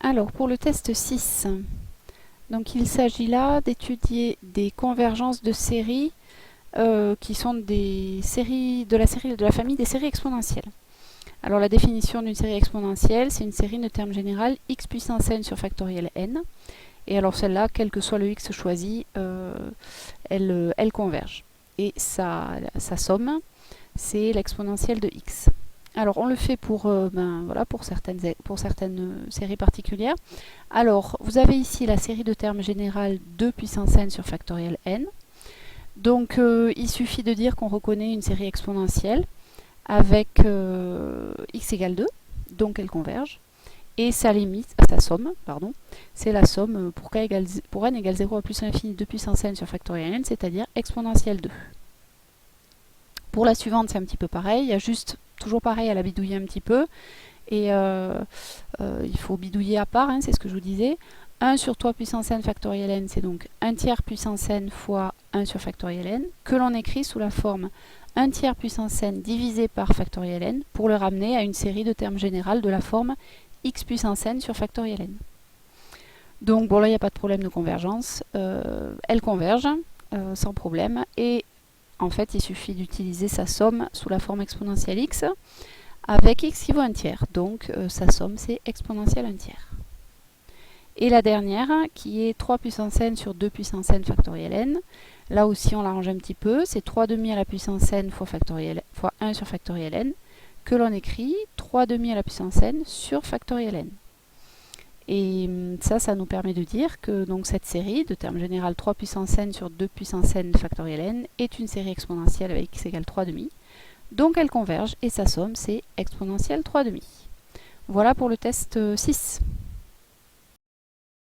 Alors, pour le test 6, donc il s'agit là d'étudier des convergences de séries qui sont des séries de la famille des séries exponentielles. Alors, la définition d'une série exponentielle, c'est une série de termes général x puissance n sur factoriel n. Et alors celle-là, quel que soit le x choisi, elle converge. Et sa somme, c'est l'exponentielle de x. Alors on le fait pour, voilà, pour certaines séries particulières. Alors vous avez ici la série de termes général 2 puissance n sur factoriel n. Donc il suffit de dire qu'on reconnaît une série exponentielle avec x égale 2, donc elle converge. Et sa limite, sa somme, pardon, c'est la somme pour n égale 0 à plus l'infini de puissance n sur factoriel n, c'est-à-dire exponentielle 2. Pour la suivante, c'est un petit peu pareil, il y a juste, toujours pareil, à la bidouiller un petit peu, et il faut bidouiller à part, hein, c'est ce que je vous disais. 1 sur 3 puissance n factoriel n, c'est donc 1 tiers puissance n fois 1 sur factoriel n, que l'on écrit sous la forme 1 tiers puissance n divisé par factoriel n, pour le ramener à une série de termes générales de la forme x puissance n sur factoriel n. Donc bon, là il n'y a pas de problème de convergence, elles convergent sans problème, et en fait il suffit d'utiliser sa somme sous la forme exponentielle x avec x qui vaut 1 tiers, donc sa somme c'est exponentielle 1 tiers. Et la dernière qui est 3 puissance n sur 2 puissance n factoriel n, là aussi on l'arrange un petit peu, c'est 3 demi à la puissance n fois 1 sur factoriel n, que l'on écrit 3 demi à la puissance n sur factoriel n. Et ça nous permet de dire que donc, cette série de termes général 3 puissance n sur 2 puissance n factoriel n est une série exponentielle avec x égale 3 demi. Donc elle converge et sa somme c'est exponentielle 3 demi. Voilà pour le test 6.